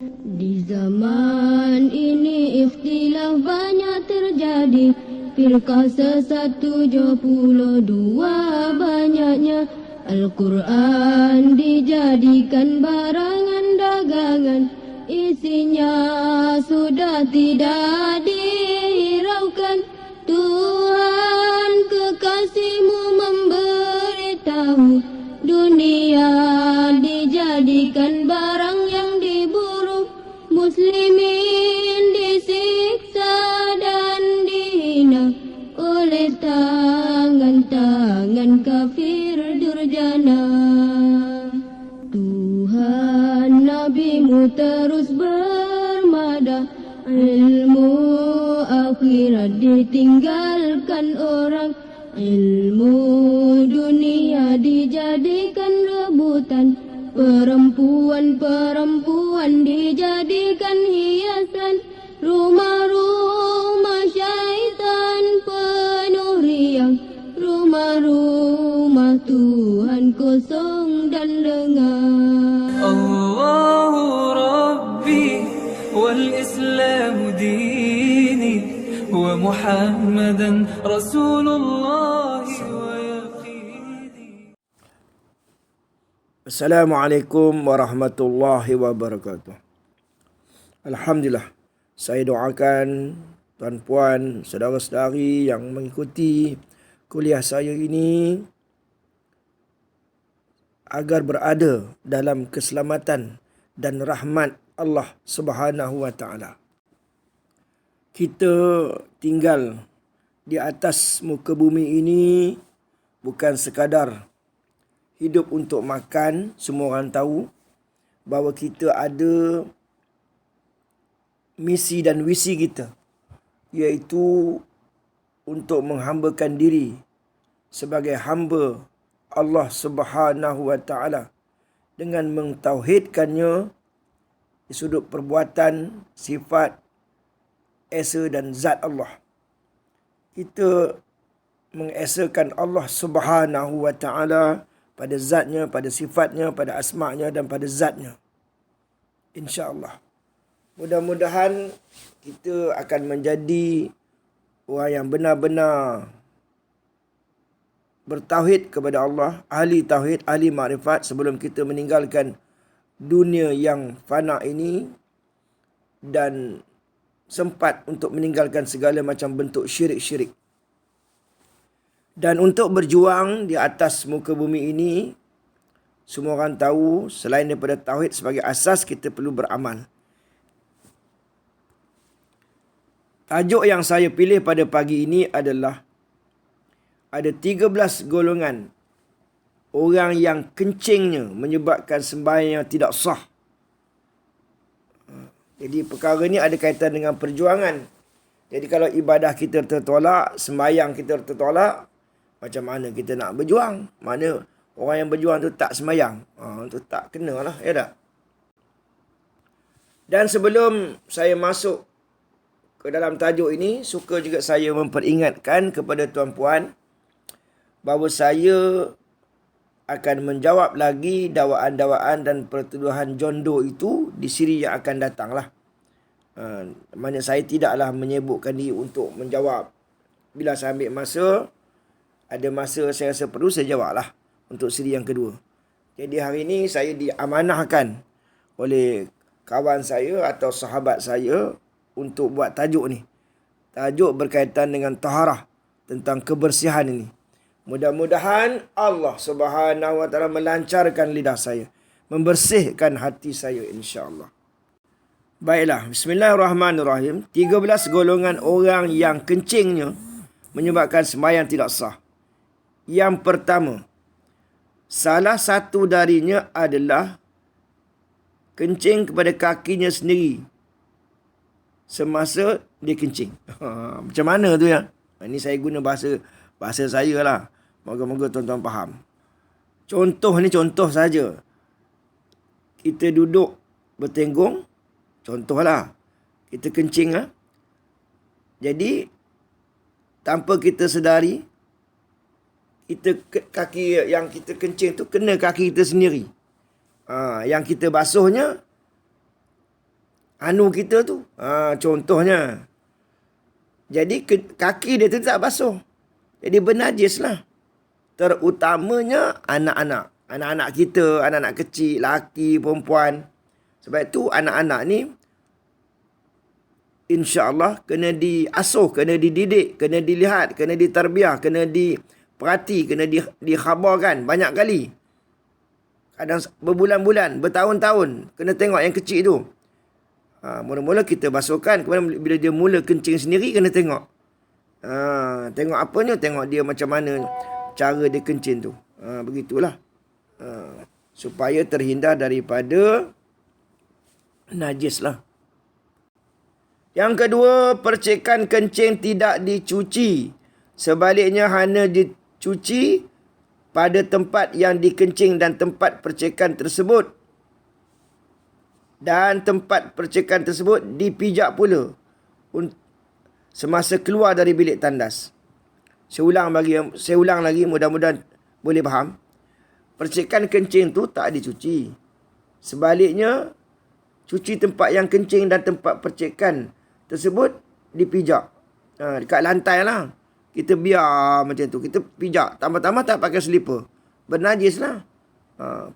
Di zaman ini ikhtilaf banyak terjadi, firqah sesat 72 banyaknya. Al-Quran dijadikan barangan dagangan, isinya sudah tidak dihiraukan. Tuhan kekasihmu memberitahu, dunia dijadikan barang yang diburu. Muslimin disiksa dan dihina oleh tangan-tangan kafir durjana. Tuhan nabimu terus bermada, ilmu akhirat ditinggalkan orang. Ilmu dunia dijadikan rebutan, perempuan-perempuan dijadikan hiasan. Rumah-rumah syaitan penuh riang, rumah-rumah Tuhan kosong dan lengang. Allahu Rabbi wal Islam dini wa Muhammadan Rasulullah wa yaqini. Assalamualaikum warahmatullahi wabarakatuh. Alhamdulillah, saya doakan tuan-puan, saudara-saudari yang mengikuti kuliah saya ini agar berada dalam keselamatan dan rahmat Allah Subhanahu wa taala. Kita tinggal di atas muka bumi ini bukan sekadar hidup untuk makan. Semua orang tahu bahawa kita ada misi dan visi kita, iaitu untuk menghambakan diri sebagai hamba Allah Subhanahu wa taala dengan mentauhidkannya di sudut perbuatan, sifat, esa dan zat Allah. Kita mengesakan Allah Subhanahu wa taala pada zatnya, pada sifatnya, pada asma'nya dan pada zatnya. InsyaAllah. Mudah-mudahan kita akan menjadi orang yang benar-benar bertauhid kepada Allah, ahli tauhid, ahli makrifat sebelum kita meninggalkan dunia yang fana ini dan sempat untuk meninggalkan segala macam bentuk syirik-syirik. Dan untuk berjuang di atas muka bumi ini, semua orang tahu selain daripada tauhid sebagai asas, kita perlu beramal. Tajuk yang saya pilih pada pagi ini adalah ada 13 golongan orang yang kencingnya menyebabkan sembahyang yang tidak sah. Jadi perkara ni ada kaitan dengan perjuangan. Jadi kalau ibadah kita tertolak, sembahyang kita tertolak, macam mana kita nak berjuang? Mana orang yang berjuang tu tak sembahyang? Tu tak kena lah, ya tak? Dan sebelum saya masuk ke dalam tajuk ini, suka juga saya memperingatkan kepada tuan-puan bahawa saya akan menjawab lagi dakwaan-dakwaan dan pertuduhan jondo itu di siri yang akan datang lah. Mana saya tidaklah menyebutkan diri untuk menjawab. Bila saya ambil masa, ada masa saya rasa perlu, saya jawab lah untuk siri yang kedua. Jadi hari ini saya diamanahkan oleh kawan saya atau sahabat saya untuk buat tajuk ni. Tajuk berkaitan dengan taharah, tentang kebersihan ini. Mudah-mudahan Allah Subhanahu wa taala melancarkan lidah saya, membersihkan hati saya, insya-Allah. Baiklah, bismillahirrahmanirrahim. 13 golongan orang yang kencingnya menyebabkan sembahyang tidak sah. Yang pertama, salah satu darinya adalah kencing kepada kakinya sendiri semasa dia kencing. Macam mana tu ya? Ini saya guna bahasa saya lah. Moga-moga tuan-tuan faham. Contoh ni contoh saja. Kita duduk bertenggung, contohlah kita kencing lah. Jadi tanpa kita sedari, kaki yang kita kencing tu kena kaki kita sendiri. Yang kita basuhnya anu kita tu. Contohnya. Jadi kaki dia tu tak basuh. Jadi bernajis lah. Terutamanya anak-anak. Anak-anak kita, anak-anak kecil, laki, perempuan. Sebab itu anak-anak ni insya-Allah kena diasuh, kena dididik, kena dilihat, kena ditarbiah, kena diperhati, kena dikhabarkan banyak kali. Kadang berbulan-bulan, bertahun-tahun kena tengok yang kecil tu. Mula-mula kita basuhkan, kemudian bila dia mula kencing sendiri kena tengok. Tengok apanya, tengok dia macam mana cara dia kencing tu. Begitulah. Supaya terhindar daripada najis lah. Yang kedua, percikan kencing tidak dicuci. Sebaliknya hanya dicuci pada tempat yang dikencing dan tempat percikan tersebut. Dan tempat percikan tersebut dipijak pula semasa keluar dari bilik tandas. Saya ulang lagi, mudah-mudahan boleh faham. Percikan kencing tu tak dicuci. Sebaliknya, cuci tempat yang kencing dan tempat percikan tersebut dipijak. Dekat lantai lah. Kita biar macam tu. Kita pijak. Tambah-tambah tak pakai selipar. Bernajis lah.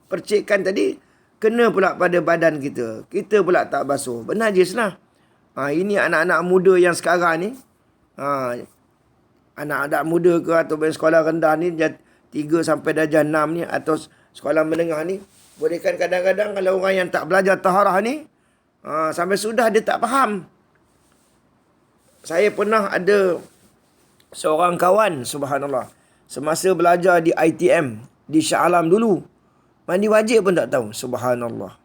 Percikan tadi kena pula pada badan kita. Kita pula tak basuh. Bernajis lah. Ini anak-anak muda yang sekarang ni. Anak-anak muda ke atau sekolah rendah ni 3 sampai darjah 6 ni atau sekolah menengah ni. Boleh kan kadang-kadang kalau orang yang tak belajar taharah ni sampai sudah dia tak faham. Saya pernah ada seorang kawan, subhanallah, semasa belajar di ITM di Shah Alam dulu, mandi wajib pun tak tahu. Subhanallah.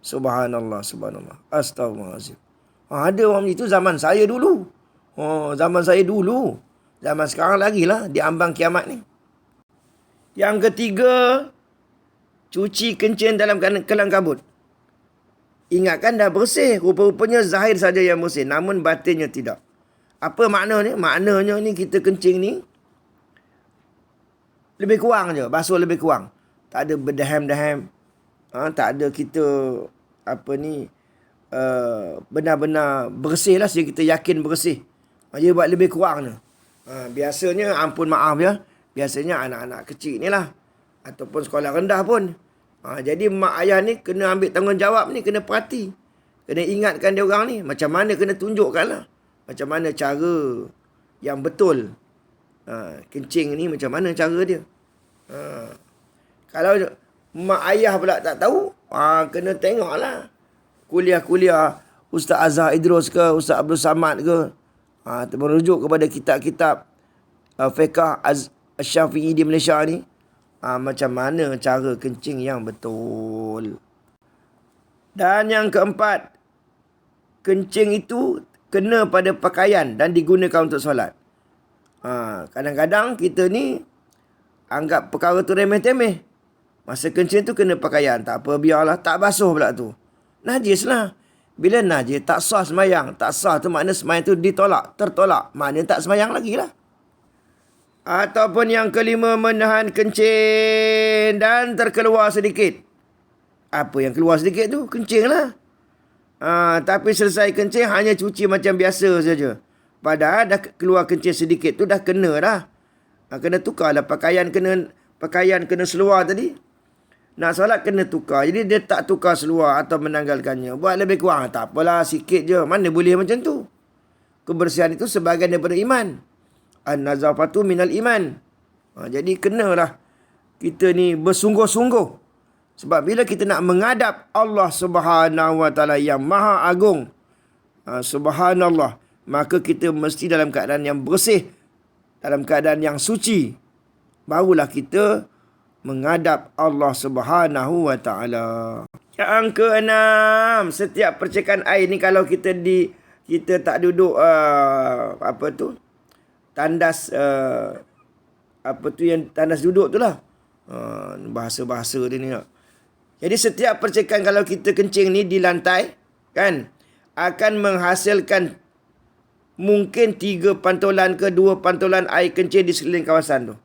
Subhanallah, subhanallah. Astaghfirullahalazim. Ada orang itu zaman saya dulu. Zaman saya dulu. Zaman sekarang lagi lah di ambang kiamat ni. Yang ketiga, cuci kencing dalam kelang kabut. Ingatkan dah bersih. Rupa-rupanya zahir saja yang bersih. Namun batinnya tidak. Apa maknanya? Maknanya ni kita kencing ni lebih kurang je. Basuh lebih kurang. Tak ada berdahem-dahem. Tak ada kita benar-benar bersih lah. Sehingga kita yakin bersih. Dia buat lebih kurang je. Biasanya, ampun maaf ya. Biasanya anak-anak kecil ni lah. Ataupun sekolah rendah pun. Jadi mak ayah ni kena ambil tanggungjawab ni. Kena perhati. Kena ingatkan dia orang ni. Macam mana kena tunjukkan lah. Macam mana cara yang betul. Kencing ni macam mana cara dia. Kalau mak ayah pula tak tahu. Kena tengok lah. Kuliah-kuliah Ustaz Azhar Idrus ke. Ustaz Abdul Samad ke. Merujuk kepada kitab-kitab fiqh Syafi'i di Malaysia ni. Macam mana cara kencing yang betul. Dan yang keempat, kencing itu kena pada pakaian dan digunakan untuk solat. Kadang-kadang kita ni anggap perkara tu remeh-temeh. Masa kencing tu kena pakaian. Tak apa, biarlah. Tak basuh pula tu. Najis lah. Bila najis, tak sah semayang. Tak sah tu makna semayang tu ditolak, tertolak. Maknanya tak semayang lagi lah. Ataupun yang kelima, menahan kencing dan terkeluar sedikit. Apa yang keluar sedikit tu? Kencing lah. Tapi selesai kencing hanya cuci macam biasa saja. Padahal dah keluar kencing sedikit tu dah kena dah. Kena tukar lah pakaian kena seluar tadi. Nak solat kena tukar. Jadi dia tak tukar seluar atau menanggalkannya. Buat lebih kurang. Tak apalah, sikit je. Mana boleh macam tu. Kebersihan itu sebahagian daripada iman. An-nazafatu minal iman. Jadi kenalah kita ni bersungguh-sungguh. Sebab bila kita nak menghadap Allah Subhanahu Wa Taala yang Maha Agung, subhanallah, maka kita mesti dalam keadaan yang bersih, dalam keadaan yang suci. Barulah kita menghadap Allah Subhanahu Wa Taala. Yang keenam, setiap percikan air ni kalau kita tak duduk tandas yang tandas duduk tu lah. Bahasa-bahasa dia ni. Jadi setiap percikan kalau kita kencing ni di lantai kan, akan menghasilkan mungkin 3 pantulan ke 2 pantulan air kencing di sekeliling kawasan tu.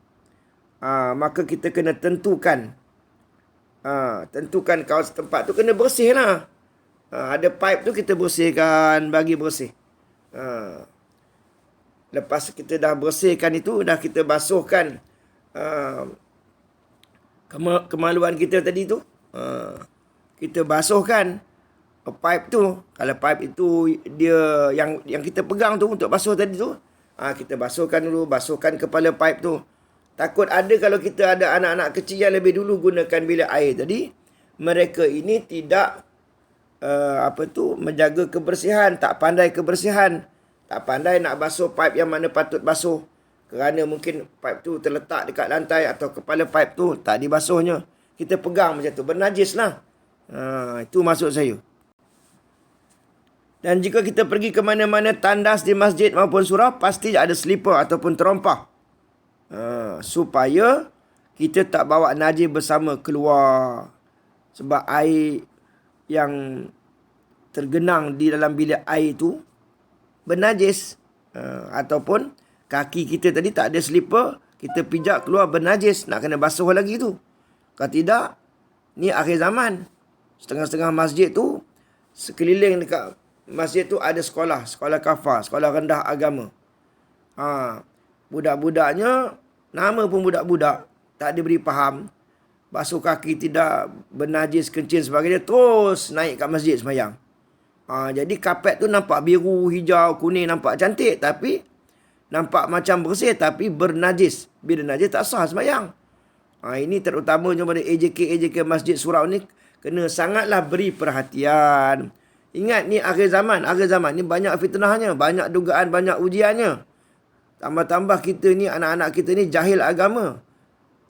Maka kita kena tentukan kawasan tempat tu kena bersih lah. Ada pipe tu kita bersihkan, bagi bersih. Lepas kita dah bersihkan itu, dah kita basuhkan kemaluan kita tadi tu. Kita basuhkan pipe tu. Kalau pipe itu dia yang kita pegang tu untuk basuh tadi tu, kita basuhkan dulu, basuhkan kepala pipe tu. Takut ada kalau kita ada anak-anak kecil yang lebih dulu gunakan bilik air tadi, mereka ini tidak menjaga kebersihan, tak pandai kebersihan, tak pandai nak basuh pipe yang mana patut basuh. Kerana mungkin pipe tu terletak dekat lantai atau kepala pipe tu tak dibasuhnya. Kita pegang macam tu, bernajis lah. Itu maksud saya. Dan jika kita pergi ke mana-mana tandas di masjid maupun surau, pasti ada slipper ataupun terompah. Supaya kita tak bawa najis bersama keluar. Sebab air yang tergenang di dalam bilik air itu bernajis. Ataupun kaki kita tadi tak ada slipper, kita pijak keluar bernajis, nak kena basuh lagi tu. Kalau tidak, ni akhir zaman. Setengah-setengah masjid tu, sekeliling dekat masjid tu ada sekolah kafar, sekolah rendah agama. Budak-budaknya, nama pun budak-budak, tak diberi faham. Basuh kaki tidak bernajis, kencing sebagainya, terus naik kat masjid semayang. Jadi kapet tu nampak biru, hijau, kuning, nampak cantik, tapi nampak macam bersih tapi bernajis. Bila najis tak sah semayang. Ini terutamanya pada AJK masjid surau ni kena sangatlah beri perhatian. Ingat ni akhir zaman ni banyak fitnahnya, banyak dugaan, banyak ujiannya. Tambah-tambah kita ni, anak-anak kita ni jahil agama.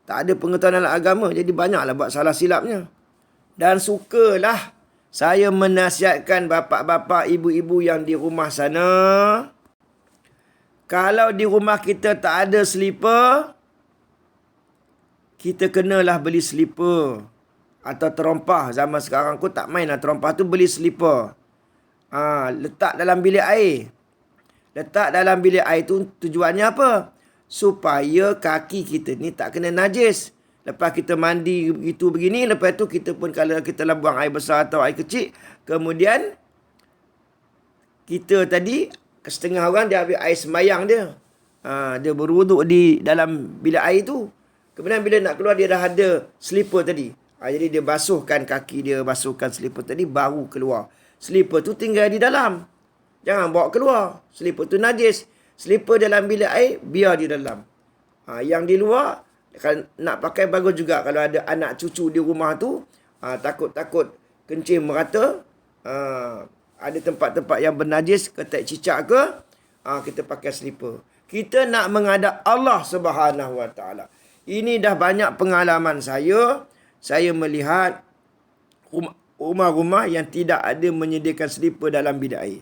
Tak ada pengetahuan dalam agama, jadi banyaklah buat salah silapnya. Dan sukalah saya menasihatkan bapa-bapa, ibu-ibu yang di rumah sana, kalau di rumah kita tak ada slipper, kita kenalah beli slipper. Atau terompah. Zaman sekarang aku tak main lah terompah tu, beli slipper. Letak dalam bilik air. Letak dalam bilik air tu tujuannya apa? Supaya kaki kita ni tak kena najis. Lepas kita mandi begitu begini, lepas tu kita pun kalau kita lah buang air besar atau air kecil, kemudian kita tadi, setengah orang dia ambil air semayang dia. Dia berwuduk di dalam bilik air tu. Kemudian bila nak keluar, dia dah ada slipper tadi. Jadi dia basuhkan kaki dia, basuhkan slipper tadi, baru keluar. Slipper tu tinggal di dalam. Jangan bawa keluar. Slipper tu najis. Slipper dalam bilik air, biar di dalam. Yang di luar, kalau nak pakai bagus juga. Kalau ada anak cucu di rumah tu, takut-takut kencing merata, ada tempat-tempat yang bernajis, ketek cicak ke, kita pakai slipper. Kita nak menghadap Allah Subhanahu Wa Taala. Ini dah banyak pengalaman saya. Saya melihat rumah-rumah yang tidak ada menyediakan slipper dalam bilik air.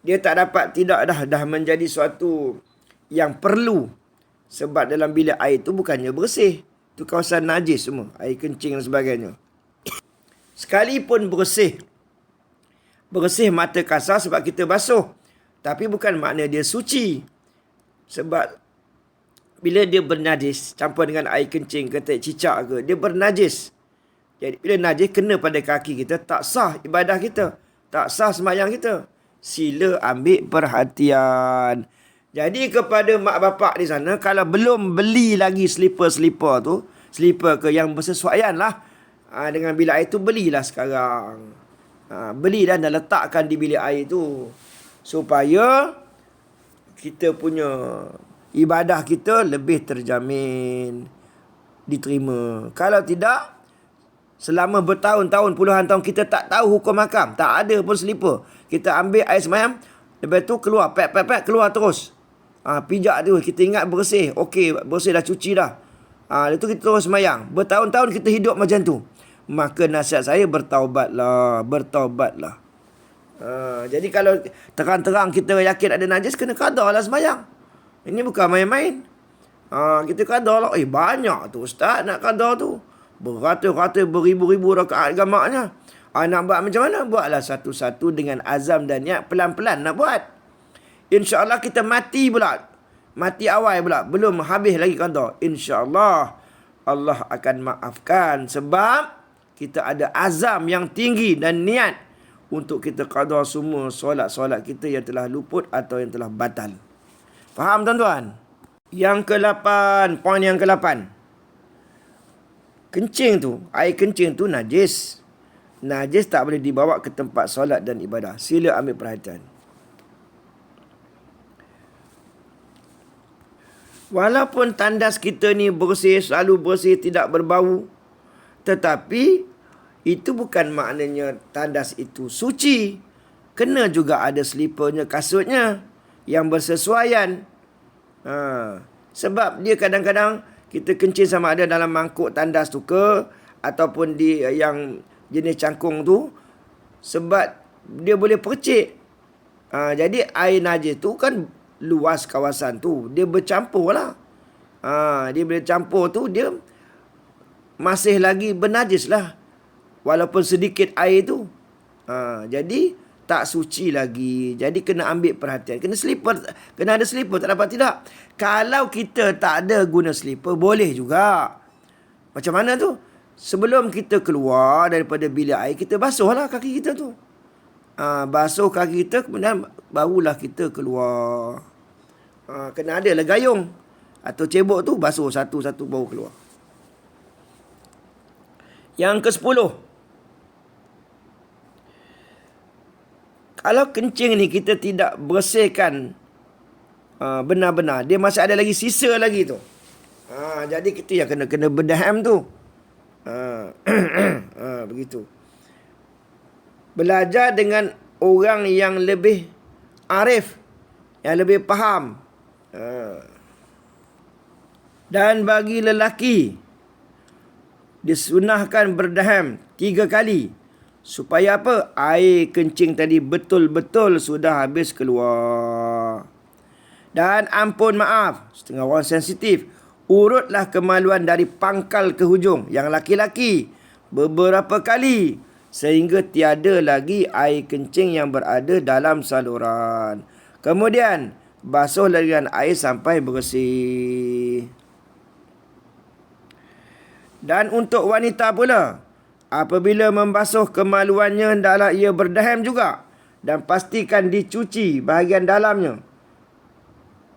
Dia tak dapat, dah menjadi suatu yang perlu. Sebab dalam bilik air tu bukannya bersih. Itu kawasan najis semua. Air kencing dan sebagainya. Sekalipun bersih mata kasar sebab kita basuh. Tapi bukan makna dia suci. Sebab bila dia bernajis, campur dengan air kencing, ketek cicak ke, dia bernajis. Jadi bila najis kena pada kaki kita, tak sah ibadah kita. Tak sah sembahyang kita. Sila ambil perhatian. Jadi kepada mak bapak di sana, kalau belum beli lagi slipper tu, slipper ke yang bersesuaian lah dengan bilik air tu, belilah sekarang. Beli dan letakkan di bilik air tu. Supaya kita punya ibadah kita lebih terjamin, diterima. Kalau tidak, selama bertahun-tahun, puluhan tahun kita tak tahu hukum hakam, tak ada pun slipper, kita ambil air semayam, lepas tu keluar, pek, keluar terus. Pijak tu, kita ingat bersih, okey, bersih dah, cuci dah. Lepas tu kita terus semayang. Bertahun-tahun kita hidup macam tu. Maka nasihat saya, bertaubatlah. Jadi kalau terang-terang kita yakin ada najis, kena qada lah semayang. Ini bukan main-main. Kita qada lah. Banyak tu ustaz nak qada tu. Beratus-ratus, beribu-ribu rakaat gamaknya. Nak buat macam mana? Buatlah satu-satu dengan azam dan niat, pelan-pelan nak buat. InsyaAllah kita mati pula. Mati awal pula. Belum habis lagi qada. InsyaAllah Allah akan maafkan. Sebab kita ada azam yang tinggi dan niat untuk kita qada semua solat-solat kita yang telah luput atau yang telah batal. Faham tuan-tuan? Yang ke-8, poin yang ke-8. Kencing tu, air kencing tu najis. Najis tak boleh dibawa ke tempat solat dan ibadah. Sila ambil perhatian. Walaupun tandas kita ni bersih, selalu bersih, tidak berbau, tetapi itu bukan maknanya tandas itu suci. Kena juga ada slipernya, kasutnya yang bersesuaian. Sebab dia kadang-kadang kita kencing sama ada dalam mangkuk tandas tu ke, ataupun di yang jenis cangkung tu, sebab dia boleh percik. Jadi air najis tu kan luas kawasan tu, dia bercampur lah. Dia boleh campur tu, dia masih lagi bernajis lah, walaupun sedikit air tu. Jadi tak suci lagi. Jadi kena ambil perhatian. Kena ada slipper, tak dapat tidak. Kalau kita tak ada guna slipper, boleh juga. Macam mana tu? Sebelum kita keluar daripada bilik air, kita basuhlah kaki kita tu. Basuh kaki kita, kemudian barulah kita keluar. Kena ada lah gayung atau cebok tu, basuh satu-satu baru keluar. Yang ke-10. Kalau kencing ni kita tidak bersihkan benar-benar, dia masih ada lagi sisa lagi tu. Jadi kita yang kena berdaham tu. Begitu. Belajar dengan orang yang lebih arif, yang lebih faham. Dan bagi lelaki, disunahkan berdaham 3 kali. Supaya apa? Air kencing tadi betul-betul sudah habis keluar. Dan ampun maaf, setengah orang sensitif, urutlah kemaluan dari pangkal ke hujung. Yang laki-laki beberapa kali, sehingga tiada lagi air kencing yang berada dalam saluran. Kemudian basuhlah dengan air sampai bersih. Dan untuk wanita pula, apabila membasuh kemaluannya, hendaklah ia berdaham juga, dan pastikan dicuci bahagian dalamnya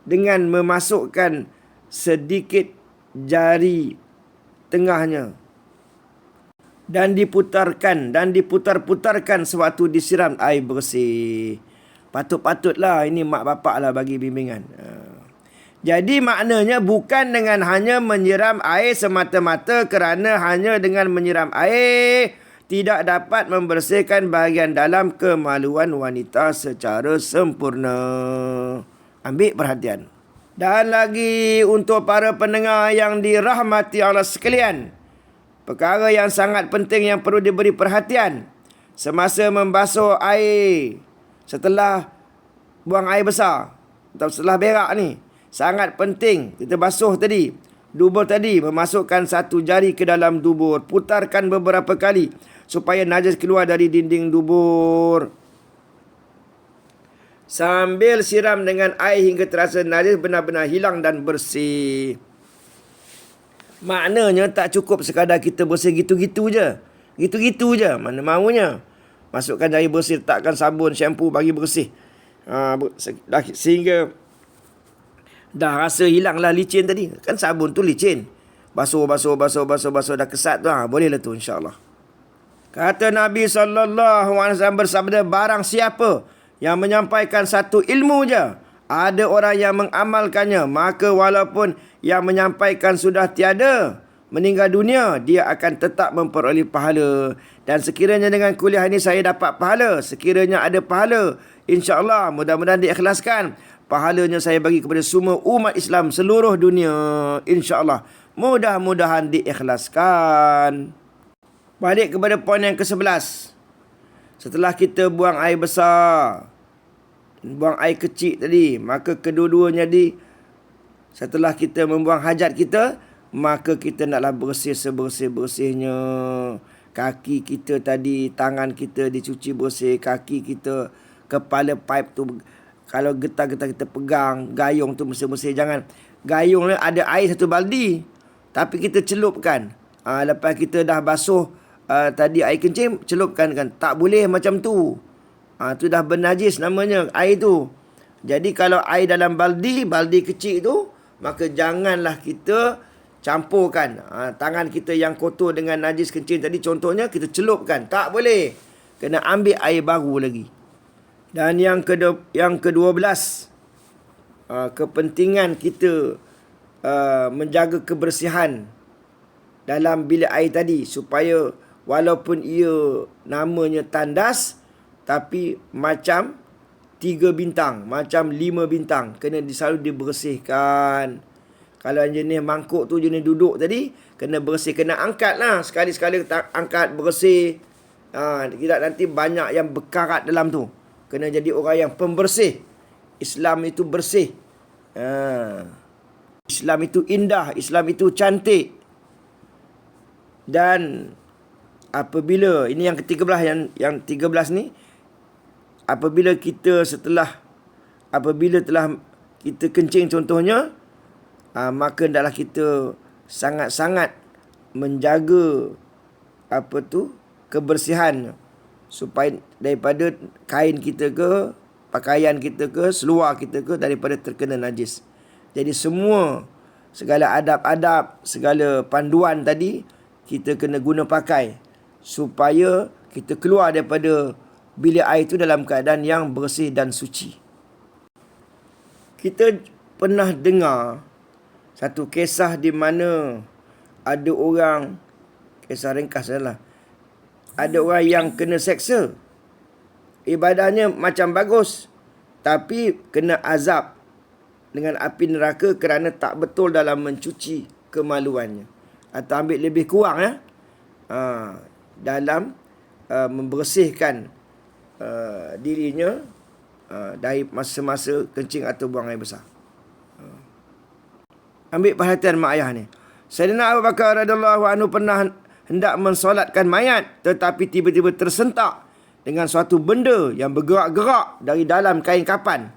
dengan memasukkan sedikit jari tengahnya dan diputar-putarkan sewaktu disiram air bersih. Patut-patutlah ini mak bapak lah bagi bimbingan. Jadi maknanya bukan dengan hanya menyiram air semata-mata, kerana hanya dengan menyiram air tidak dapat membersihkan bahagian dalam kemaluan wanita secara sempurna. Ambil perhatian. Dan lagi untuk para pendengar yang dirahmati Allah sekalian, perkara yang sangat penting yang perlu diberi perhatian semasa membasuh air setelah buang air besar atau setelah berak ni. Sangat penting kita basuh tadi, dubur tadi, memasukkan satu jari ke dalam dubur, putarkan beberapa kali supaya najis keluar dari dinding dubur. Sambil siram dengan air hingga terasa najis benar-benar hilang dan bersih. Maknanya tak cukup sekadar kita bersih gitu-gitu je. Gitu-gitu je, mana maunya. Masukkan jari bersih, letakkan sabun, shampoo bagi bersih. Sehingga dah rasa hilanglah licin tadi. Kan sabun tu licin. Basuh dah kesat tu. Bolehlah tu insya-Allah. Kata Nabi SAW bersabda, barang siapa yang menyampaikan satu ilmu je, ada orang yang mengamalkannya, maka walaupun yang menyampaikan sudah tiada, meninggal dunia, dia akan tetap memperoleh pahala. Dan sekiranya dengan kuliah ini saya dapat pahala, sekiranya ada pahala, insya-Allah mudah-mudahan diikhlaskan, pahalanya saya bagi kepada semua umat Islam seluruh dunia, insya-Allah. Mudah-mudahan diikhlaskan. Balik kepada poin yang ke-11. Setelah kita buang air besar, buang air kecil tadi, maka kedua-duanya setelah kita membuang hajat kita, maka kita naklah bersih sebersih-bersihnya. Kaki kita tadi, tangan kita dicuci bersih, kaki kita, kepala pipe tu, kalau getah-getah kita pegang, gayung tu bersih-bersih. Jangan gayung ni ada air satu baldi, tapi kita celupkan. Lepas kita dah basuh tadi air kencing, celupkan kan. Tak boleh macam tu. Tu dah bernajis namanya air tu. Jadi kalau air dalam baldi kecil tu, maka janganlah kita campurkan tangan kita yang kotor dengan najis kencing tadi, contohnya kita celupkan. Tak boleh. Kena ambil air baru lagi. Dan yang ke-12, kepentingan kita menjaga kebersihan dalam bilik air tadi, supaya walaupun ia namanya tandas, tapi macam 3 bintang, macam 5 bintang, kena selalu dibersihkan. Kalau jenis mangkuk tu, jenis duduk tadi, kena bersih, kena angkat lah. Sekali-sekali angkat, bersih. Tidak nanti banyak yang berkarat dalam tu. Kena jadi orang yang pembersih. Islam itu bersih. Islam itu indah, Islam itu cantik. Dan apabila, ini yang ke-13, yang 13 ni, apabila telah kita kencing contohnya, maka hendaklah kita sangat-sangat menjaga kebersihan, supaya daripada kain kita ke, pakaian kita ke, seluar kita ke, daripada terkena najis. Jadi segala adab-adab, segala panduan tadi kita kena guna pakai, supaya kita keluar daripada bilik air itu dalam keadaan yang bersih dan suci. Kita pernah dengar satu kisah di mana ada orang, kisah ringkas adalah, ada orang yang kena seksa. Ibadahnya macam bagus, tapi kena azab dengan api neraka kerana tak betul dalam mencuci kemaluannya. Atau ambil lebih kurang dalam membersihkan dirinya dari masa-masa kencing atau buang air besar. Ambil perhatian mak ayah ni. Sayyidina Abu Bakar radhiyallahu anhu pernah hendak mensolatkan mayat, tetapi tiba-tiba tersentak dengan suatu benda yang bergerak-gerak dari dalam kain kapan.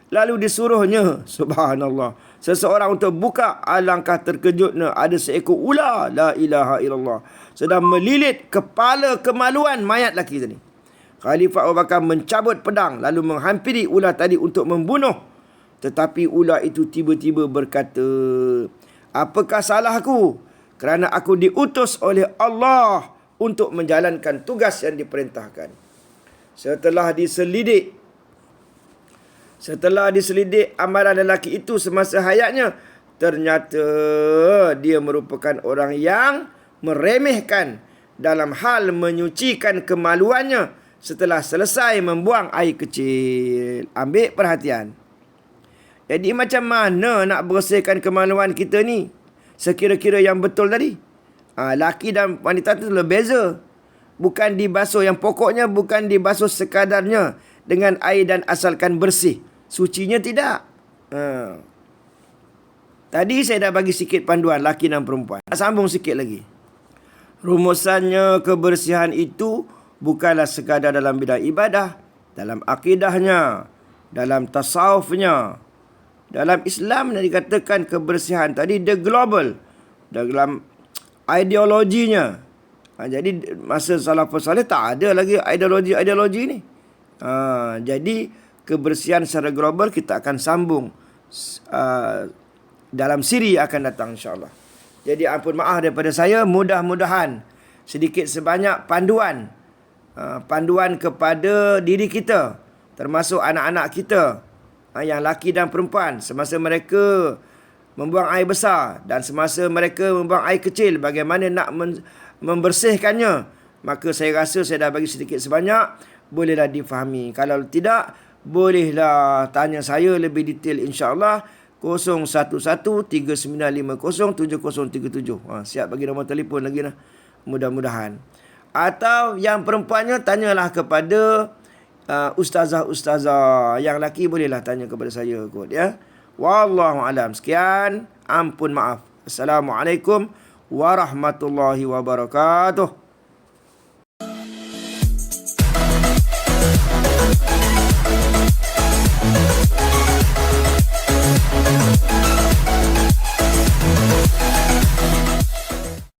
Lalu disuruhnya, subhanallah, seseorang untuk buka. Alangkah terkejutnya, ada seekor ular, la ilaha illallah, sedang melilit kepala kemaluan mayat lelaki tadi. Khalifah Abu Bakar mencabut pedang lalu menghampiri ular tadi untuk membunuh. Tetapi ular itu tiba-tiba berkata, apakah salahku? Kerana aku diutus oleh Allah untuk menjalankan tugas yang diperintahkan. Setelah diselidik amalan lelaki itu semasa hayatnya, ternyata dia merupakan orang yang meremehkan dalam hal menyucikan kemaluannya setelah selesai membuang air kecil. Ambil perhatian. Jadi macam mana nak bersihkan kemaluan kita ni sekira-kira yang betul tadi? Laki dan wanita tu berbeza. Bukan dibasuh, yang pokoknya bukan dibasuh sekadarnya dengan air dan asalkan bersih. Sucinya tidak. Tadi saya dah bagi sikit panduan laki dan perempuan. Nak sambung sikit lagi. Rumusannya, kebersihan itu bukanlah sekadar dalam bidang ibadah, dalam akidahnya, dalam tasawufnya. Dalam Islam yang dikatakan kebersihan tadi, the global, dalam ideologinya. Jadi masa salafus salih tak ada lagi ideologi ni. Jadi kebersihan secara global kita akan sambung dalam siri akan datang insyaAllah. Jadi ampun maaf daripada saya, mudah-mudahan sedikit sebanyak panduan kepada diri kita, termasuk anak-anak kita, yang laki dan perempuan, semasa mereka membuang air besar dan semasa mereka membuang air kecil, bagaimana nak membersihkannya. Maka saya rasa saya dah bagi sedikit sebanyak, bolehlah difahami. Kalau tidak, bolehlah tanya saya lebih detail insyaAllah. 011-3950-7037. Siap bagi nombor telefon lagi lah, mudah-mudahan. Atau yang perempuannya, tanyalah kepada ustazah-ustazah. Yang laki bolehlah tanya kepada saya kot, ya. Wallahu alam. Sekian, ampun maaf. Assalamualaikum warahmatullahi wabarakatuh.